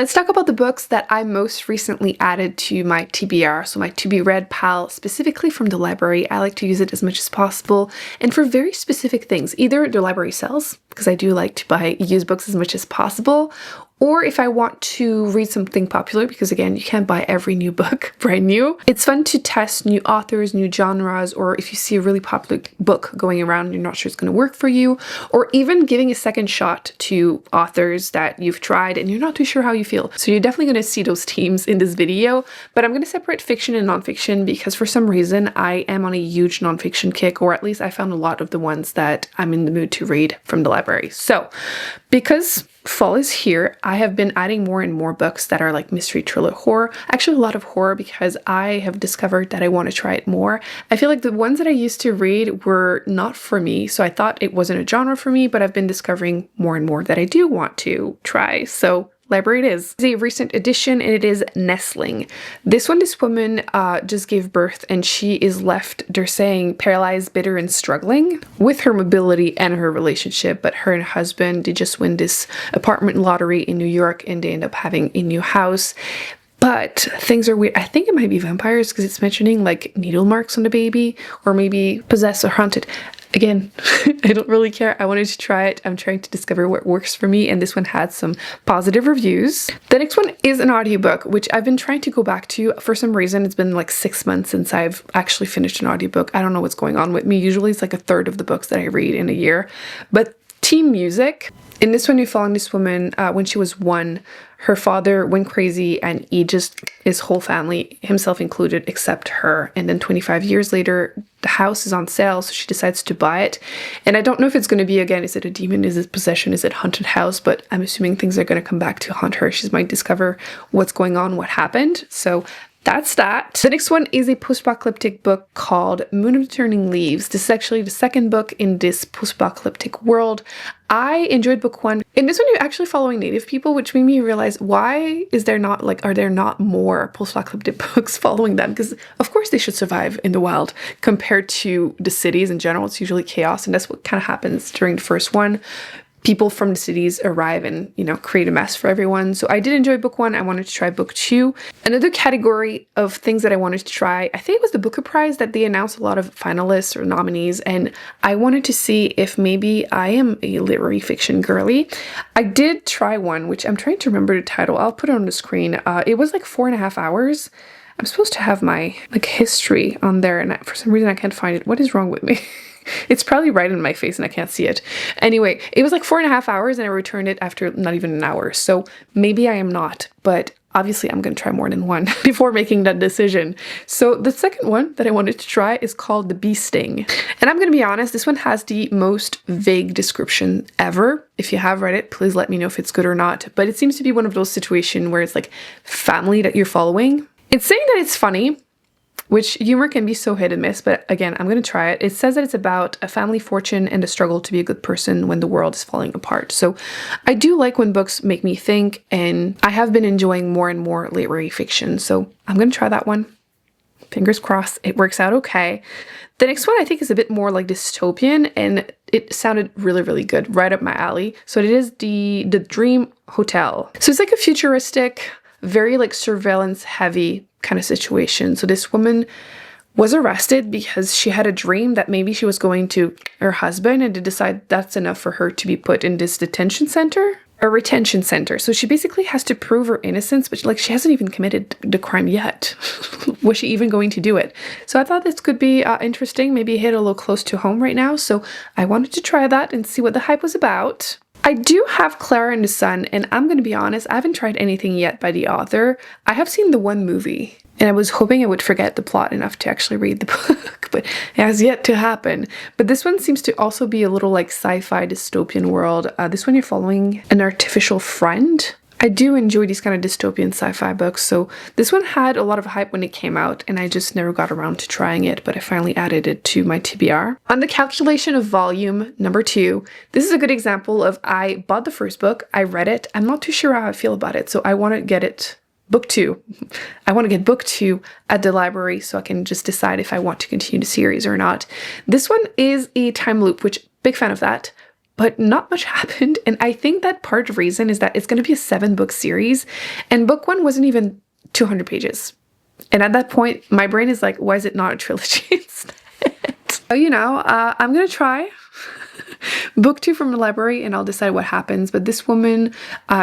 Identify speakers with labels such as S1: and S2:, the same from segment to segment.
S1: Let's talk about the books that I most recently added to my TBR, so my to be read pile, specifically from the library. I like to use it as much as possible and for very specific things. Either the library sells, because I do like to buy used books as much as possible, or if I want to read something popular, because again, you can't buy every new book brand new. It's fun to test new authors, new genres, or if you see a really popular book going around and you're not sure it's going to work for you, or even giving a second shot to authors that you've tried and you're not too sure how you feel. So you're definitely going to see those themes in this video, but I'm going to separate fiction and nonfiction because for some reason I am on a huge nonfiction kick, or at least I found a lot of the ones that I'm in the mood to read from the library. So because fall is here, I have been adding more and more books that are like mystery, thriller, horror. Actually, a lot of horror because I have discovered that I want to try it more. I feel like the ones that I used to read were not for me, so I thought it wasn't a genre for me, but I've been discovering more and more that I do want to try. So library it is. It's a recent edition and it is Nestling. This woman just gave birth and she is left, they're saying, paralyzed, bitter, and struggling with her mobility and her relationship. But her and her husband, they just win this apartment lottery in New York and they end up having a new house. But things are weird. I think it might be vampires because it's mentioning like needle marks on the baby, or maybe possessed or haunted. Again, I don't really care. I wanted to try it. I'm trying to discover what works for me, and this one had some positive reviews. The next one is an audiobook, which I've been trying to go back to. For some reason, it's been like 6 months since I've actually finished an audiobook. I don't know what's going on with me. Usually it's like a third of the books that I read in a year. But Team Music. In this one, you're following this woman when she was 1. Her father went crazy and his whole family, himself included, except her. And then 25 years later, the house is on sale, so she decides to buy it. And I don't know if it's going to be, again, is it a demon, is it possession, is it haunted house? But I'm assuming things are going to come back to haunt her. She might discover what's going on, what happened. So that's that. The next one is a post-apocalyptic book called Moon of the Turning Leaves. This is actually the second book in this post-apocalyptic world. I enjoyed book 1. In this one, you're actually following native people, which made me realize, why is there not, like, are there not more post-apocalyptic books following them? Because of course they should survive in the wild compared to the cities in general. It's usually chaos, and that's what kind of happens during the first one. People from the cities arrive and, create a mess for everyone. So I did enjoy book 1. I wanted to try book 2. Another category of things that I wanted to try, I think it was the Booker Prize that they announced a lot of finalists or nominees. And I wanted to see if maybe I am a literary fiction girly. I did try one, which I'm trying to remember the title. I'll put it on the screen. It was like 4.5 hours. I'm supposed to have my history on there. And for some reason I can't find it. What is wrong with me? It's probably right in my face and I can't see it. Anyway, it was like 4.5 hours and I returned it after not even an hour. So maybe I am not, but obviously I'm going to try more than one before making that decision. So the second one that I wanted to try is called The Bee Sting. And I'm going to be honest, this one has the most vague description ever. If you have read it, please let me know if it's good or not. But it seems to be one of those situations where it's like family that you're following. It's saying that it's funny, which humor can be so hit and miss, but again, I'm going to try it. It says that it's about a family fortune and the struggle to be a good person when the world is falling apart. So I do like when books make me think, and I have been enjoying more and more literary fiction. So I'm going to try that one. Fingers crossed it works out okay. The next one I think is a bit more like dystopian, and it sounded really, really good, right up my alley. So it is the Dream Hotel. So it's like a futuristic, very like surveillance heavy kind of situation. So this woman was arrested because she had a dream that maybe she was going to her husband, and to decide that's enough for her to be put in this detention center or retention center. So she basically has to prove her innocence, but like she hasn't even committed the crime yet. Was she even going to do it? So I thought this could be interesting, maybe hit a little close to home right now. So I wanted to try that and see what the hype was about. I do have Clara and the Sun, and I'm going to be honest, I haven't tried anything yet by the author. I have seen the one movie, and I was hoping I would forget the plot enough to actually read the book, but it has yet to happen. But this one seems to also be a little like sci-fi dystopian world. This one you're following an artificial friend. I do enjoy these kind of dystopian sci-fi books, so this one had a lot of hype when it came out, and I just never got around to trying it, but I finally added it to my TBR. On the calculation of volume, number 2, this is a good example of I bought the first book, I read it, I'm not too sure how I feel about it, so I want to get it book 2. I want to get book 2 at the library so I can just decide if I want to continue the series or not. This one is a time loop, which big fan of that. but not much happened. And I think that part of the reason is that it's going to be a 7-book series, and book 1 wasn't even 200 pages. And at that point, my brain is like, why is it not a trilogy instead? So, you know, I'm going to try book 2 from the library and I'll decide what happens. But this woman,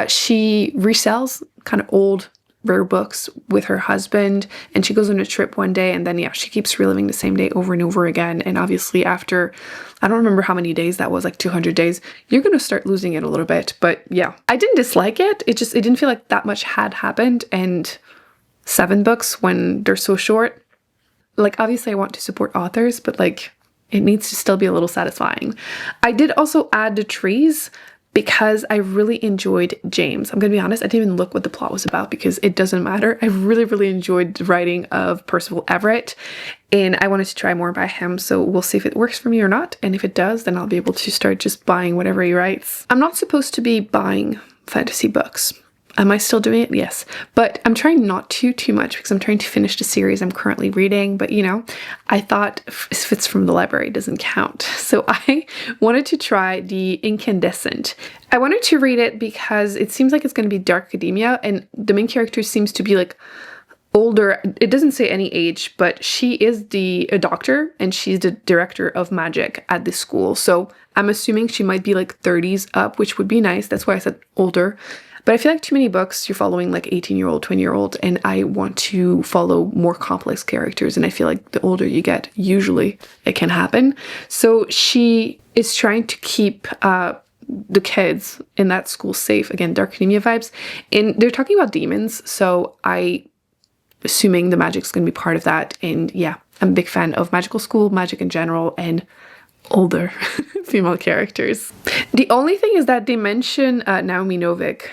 S1: she resells kind of old, rare books with her husband, and she goes on a trip one day, and then, yeah, she keeps reliving the same day over and over again. And obviously after, I don't remember how many days that was, like 200 days, you're going to start losing it a little bit. But yeah, I didn't dislike it. It didn't feel like that much had happened. And 7 books when they're so short, like, obviously I want to support authors, but like, it needs to still be a little satisfying. I did also add the trees because I really enjoyed James. I'm gonna be honest, I didn't even look what the plot was about because it doesn't matter. I really, really enjoyed the writing of Percival Everett, and I wanted to try more by him, so we'll see if it works for me or not. And if it does, then I'll be able to start just buying whatever he writes. I'm not supposed to be buying fantasy books. Am I still doing it? Yes. But I'm trying not to too much because I'm trying to finish the series I'm currently reading. But, you know, I thought if it's from the library, it doesn't count. So I wanted to try The Incandescent. I wanted to read it because it seems like it's going to be dark academia, and the main character seems to be like older. It doesn't say any age, but she is a doctor, and she's the director of magic at this school. So I'm assuming she might be like 30s up, which would be nice. That's why I said older. But I feel like too many books, you're following like 18-year-old, 20-year-old, and I want to follow more complex characters. And I feel like the older you get, usually it can happen. So she is trying to keep the kids in that school safe. Again, dark academia vibes. And they're talking about demons. So assuming the magic's going to be part of that. And yeah, I'm a big fan of magical school, magic in general, and older female characters. The only thing is that they mention Naomi Novik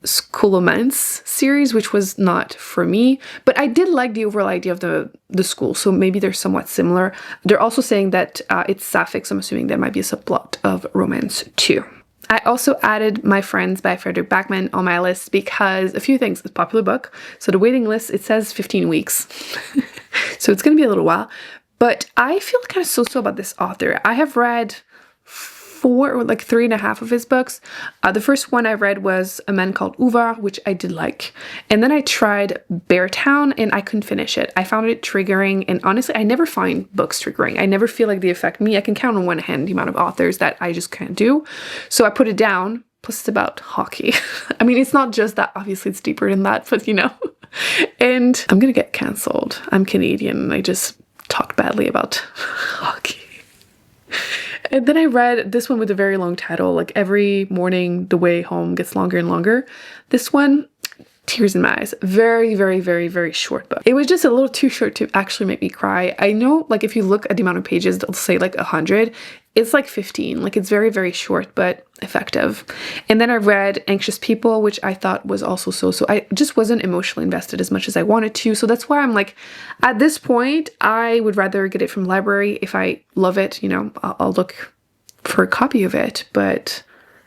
S1: Schoolomance series, which was not for me, but I did like the overall idea of the school, so maybe they're somewhat similar. They're also saying that it's sapphic, so I'm assuming there might be a subplot of romance too. I also added My Friends by Frederick Backman on my list because a few things. It's a popular book, so the waiting list, it says 15 weeks, so it's going to be a little while, but I feel kind of so-so about this author. I have read 3.5 of his books. The first one I read was A Man Called Uvar, which I did like. And then I tried Beartown and I couldn't finish it. I found it triggering, and honestly, I never find books triggering. I never feel like they affect me. I can count on one hand the amount of authors that I just can't do. So I put it down. Plus it's about hockey. I mean, it's not just that, obviously it's deeper than that, but you know. And I'm gonna get cancelled. I'm Canadian and I just talked badly about hockey. And then I read this one with a very long title, like Every Morning the Way Home Gets Longer and Longer. This one, tears in my eyes. Very, very, very, very short book. It was just a little too short to actually make me cry. I know, like, if you look at the amount of pages, they'll say like 100. It's like 15. Like, it's very, very short, but effective. And then I read Anxious People, which I thought was also so. I just wasn't emotionally invested as much as I wanted to. So that's why I'm like, at this point, I would rather get it from library. If I love it, you know, I'll look for a copy of it. But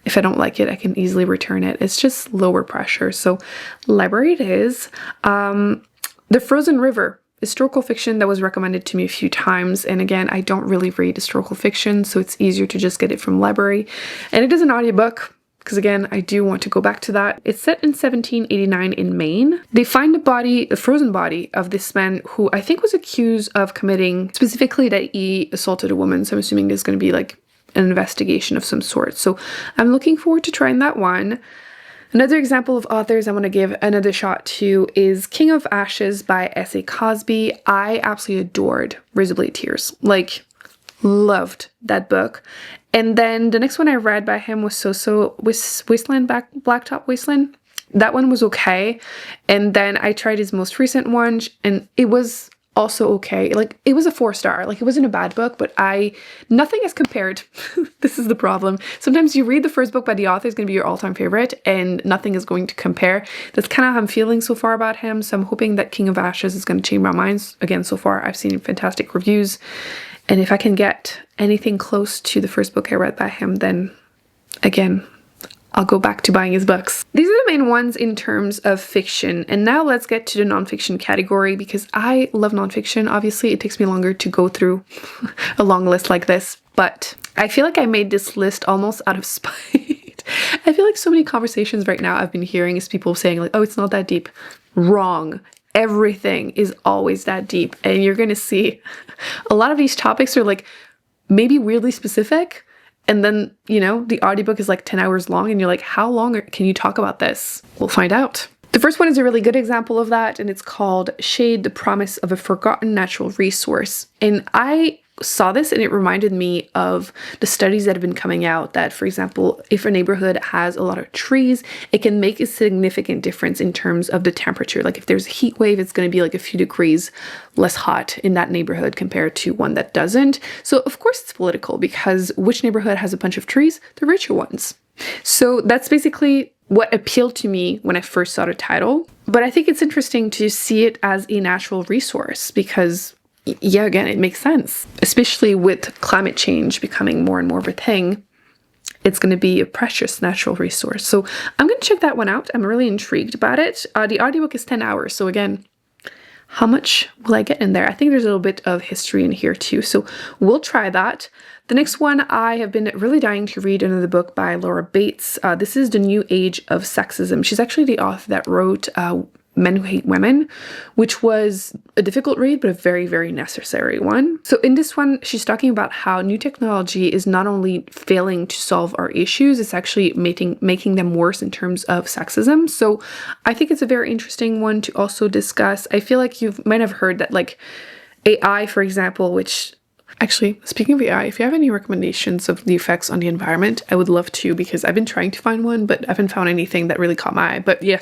S1: if I don't like it, I can easily return it. It's just lower pressure. So library it is. The Frozen River, historical fiction that was recommended to me a few times. And again, I don't really read historical fiction, so it's easier to just get it from library. And it is an audiobook, because again, I do want to go back to that. It's set in 1789 in Maine. They find the frozen body of this man who I think was accused of committing, specifically that he assaulted a woman. So I'm assuming there's going to be like an investigation of some sort. So I'm looking forward to trying that one. Another example of authors I want to give another shot to is King of Ashes by S.A. Cosby. I absolutely adored Razorblade Tears. Like, loved that book. And then the next one I read by him was Wasteland, Blacktop Wasteland. That one was okay. And then I tried his most recent one, and it was also okay. Like, it was a 4-star. Like, it wasn't a bad book, but nothing has compared. This is the problem. Sometimes you read the first book by the author, it's going to be your all-time favorite, and nothing is going to compare. That's kind of how I'm feeling so far about him. So I'm hoping that King of Ashes is going to change my mind. Again, so far I've seen fantastic reviews. And if I can get anything close to the first book I read by him, then again, I'll go back to buying his books. These are the main ones in terms of fiction. And now let's get to the nonfiction category, because I love nonfiction. Obviously, it takes me longer to go through a long list like this, but I feel like I made this list almost out of spite. I feel like so many conversations right now I've been hearing is people saying like, oh, it's not that deep. Wrong. Everything is always that deep. And you're going to see a lot of these topics are like maybe weirdly specific. And then, you know, the audiobook is like 10 hours long and you're like, how long can you talk about this? We'll find out. The first one is a really good example of that, and it's called Shade, the Promise of a Forgotten Natural Resource. And I saw this and it reminded me of the studies that have been coming out that, for example, if a neighborhood has a lot of trees, it can make a significant difference in terms of the temperature. Like if there's a heat wave, it's going to be like a few degrees less hot in that neighborhood compared to one that doesn't. So of course it's political, because which neighborhood has a bunch of trees? The richer ones. So that's basically what appealed to me when I first saw the title. But I think it's interesting to see it as a natural resource because, yeah, again, it makes sense. Especially with climate change becoming more and more of a thing, it's going to be a precious natural resource. So I'm going to check that one out. I'm really intrigued about it. The audiobook is 10 hours. So again, how much will I get in there? I think there's a little bit of history in here too. So we'll try that. The next one, I have been really dying to read another book by Laura Bates. This is The New Age of Sexism. She's actually the author that wrote Men Who Hate Women, which was a difficult read, but a very, very necessary one. So in this one, she's talking about how new technology is not only failing to solve our issues, it's actually making them worse in terms of sexism. So I think it's a very interesting one to also discuss. I feel like you might have heard that like AI, for example, which actually, speaking of AI, if you have any recommendations of the effects on the environment, I would love to, because I've been trying to find one, but I haven't found anything that really caught my eye. But yeah,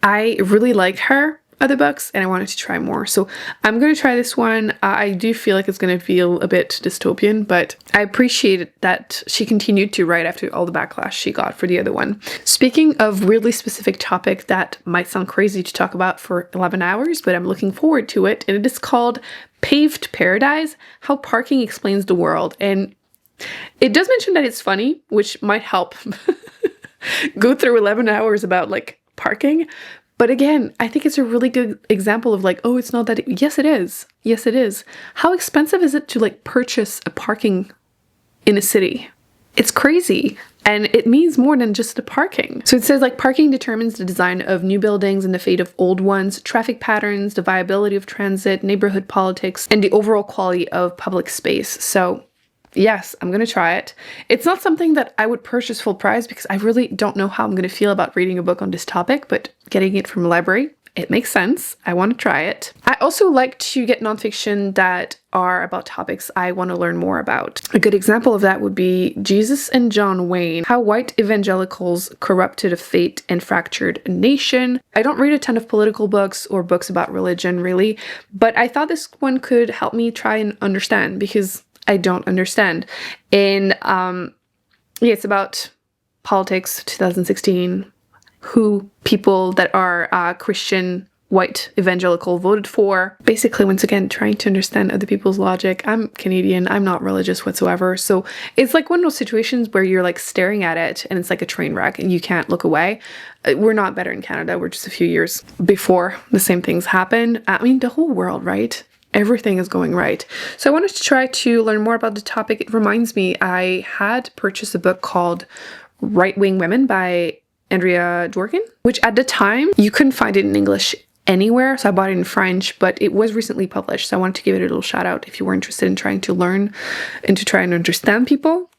S1: I really like her other books and I wanted to try more. So I'm going to try this one. I do feel like it's going to feel a bit dystopian, but I appreciate that she continued to write after all the backlash she got for the other one. Speaking of weirdly specific topic that might sound crazy to talk about for 11 hours, but I'm looking forward to it. And it is called Paved Paradise, How Parking Explains the World. And it does mention that it's funny, which might help go through 11 hours about like parking. But again, I think it's a really good example of like, oh, it's not that. Yes, it is. Yes, it is. How expensive is it to like purchase a parking in a city? It's crazy. And it means more than just the parking. So it says like parking determines the design of new buildings and the fate of old ones, traffic patterns, the viability of transit, neighborhood politics, and the overall quality of public space. So yes, I'm going to try it. It's not something that I would purchase full price because I really don't know how I'm going to feel about reading a book on this topic, but getting it from a library, it makes sense. I want to try it. I also like to get nonfiction that are about topics I want to learn more about. A good example of that would be Jesus and John Wayne, How White Evangelicals Corrupted a Faith and Fractured a Nation. I don't read a ton of political books or books about religion really, but I thought this one could help me try and understand because I don't understand. And yeah, it's about politics, 2016, who people that are Christian, white, evangelical voted for. Basically, once again, trying to understand other people's logic. I'm Canadian, I'm not religious whatsoever. So it's like one of those situations where you're like staring at it and it's like a train wreck and you can't look away. We're not better in Canada. We're just a few years before the same things happen. I mean, the whole world, right? Everything is going right. So I wanted to try to learn more about the topic. It reminds me, I had purchased a book called Right-Wing Women by Andrea Dworkin, which at the time you couldn't find it in English anywhere. So I bought it in French, but it was recently published. So I wanted to give it a little shout out if you were interested in trying to learn and to try and understand people.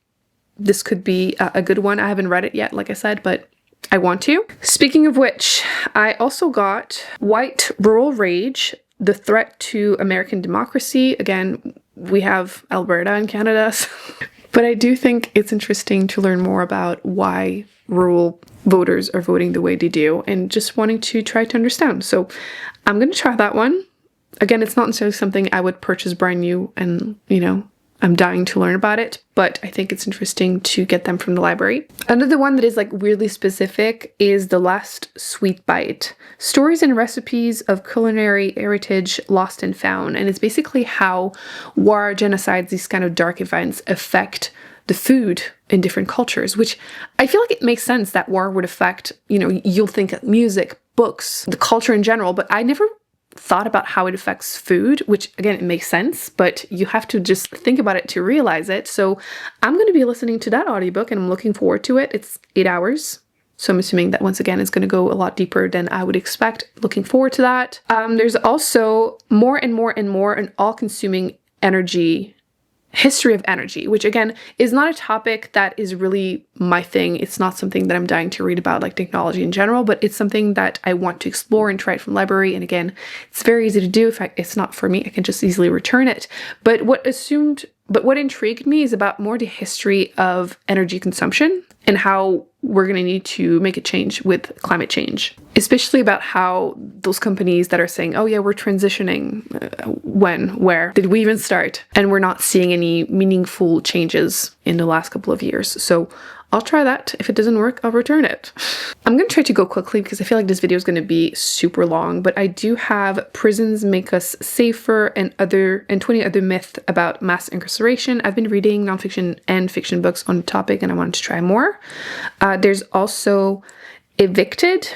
S1: This could be a good one. I haven't read it yet, like I said, but I want to. Speaking of which, I also got White Rural Rage, The Threat to American Democracy. Again, we have Alberta in Canada, but I do think it's interesting to learn more about why rural voters are voting the way they do and just wanting to try to understand. So I'm going to try that one. Again, it's not necessarily something I would purchase brand new and, you know, I'm dying to learn about it, but I think it's interesting to get them from the library. Another one that is like weirdly specific is The Last Sweet Bite, Stories and Recipes of Culinary Heritage Lost and Found. And it's basically how war, genocides, these kind of dark events affect the food in different cultures, which I feel like it makes sense that war would affect, you'll think of music, books, the culture in general, but I never thought about how it affects food, which again, it makes sense, but you have to just think about it to realize it. So I'm going to be listening to that audiobook and I'm looking forward to it. It's 8 hours. So I'm assuming that once again, it's going to go a lot deeper than I would expect. Looking forward to that. There's also more and more and more an all-consuming history of energy, which again is not a topic that is really my thing. It's not something that I'm dying to read about, like technology in general, but it's something that I want to explore and try it from library. And again, it's very easy to do. If it's not for me, I can just easily return it. But what intrigued me is about more the history of energy consumption and how we're going to need to make a change with climate change, especially about how those companies that are saying, oh yeah, we're transitioning, where did we even start? And we're not seeing any meaningful changes in the last couple of years. So I'll try that. If it doesn't work, I'll return it. I'm going to try to go quickly because I feel like this video is going to be super long, but I do have Prisons Make Us Safer and 20 other myths about mass incarceration. I've been reading nonfiction and fiction books on the topic and I wanted to try more. There's also Evicted,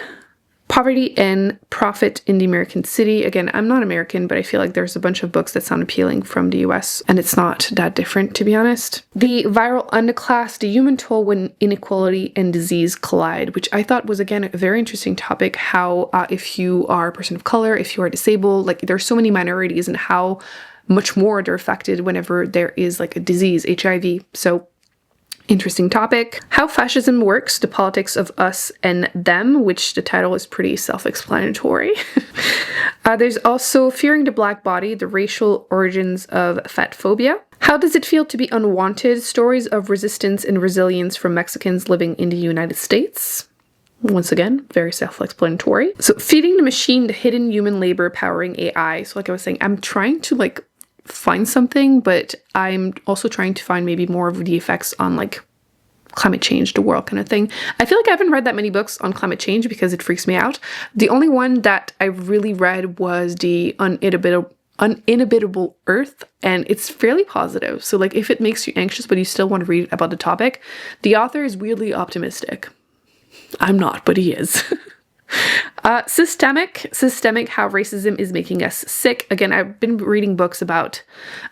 S1: Poverty and Profit in the American City. Again, I'm not American, but I feel like there's a bunch of books that sound appealing from the US, and it's not that different, to be honest. The Viral Underclass, The Human Toll When Inequality and Disease Collide, which I thought was, again, a very interesting topic, how if you are a person of color, if you are disabled, like there's so many minorities and how much more they're affected whenever there is like a disease, HIV. So interesting topic. How Fascism Works, The Politics of Us and Them, which the title is pretty self-explanatory. There's also Fearing the Black Body, The Racial Origins of Fat Phobia. How Does It Feel to Be Unwanted? Stories of Resistance and Resilience from Mexicans Living in the United States. Once again, very self-explanatory. So Feeding the Machine, The Hidden Human Labor Powering AI. So like I was saying, I'm trying to find something, but I'm also trying to find maybe more of the effects on like climate change, the world kind of thing. I feel like I haven't read that many books on climate change because it freaks me out. The only one that I really read was the Uninhabitable Earth, and it's fairly positive. So like if it makes you anxious but you still want to read about the topic, the author is weirdly optimistic. I'm not, but he is. Systemic, How Racism is Making Us Sick. Again, I've been reading books about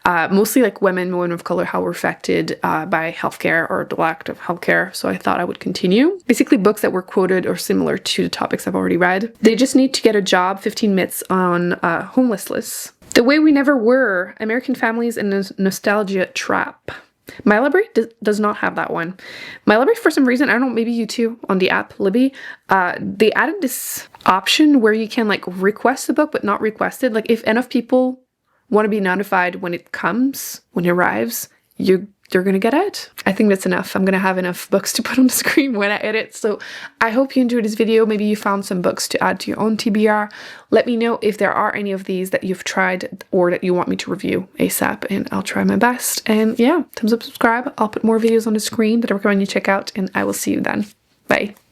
S1: mostly like women of color, how we're affected by healthcare or the lack of healthcare. So I thought I would continue. Basically books that were quoted or similar to the topics I've already read. They Just Need to Get a Job, 15 Myths on Homelessness. The Way We Never Were, American Families in a Nostalgia Trap. My library does not have that one. My library, for some reason, I don't know, maybe you too, on the app Libby, they added this option where you can like request a book, but not request it. Like if enough people want to be notified when it arrives, you're going to get it. I think that's enough. I'm going to have enough books to put on the screen when I edit. So I hope you enjoyed this video. Maybe you found some books to add to your own TBR. Let me know if there are any of these that you've tried or that you want me to review ASAP, and I'll try my best. And yeah, thumbs up, subscribe. I'll put more videos on the screen that I recommend you check out, and I will see you then. Bye.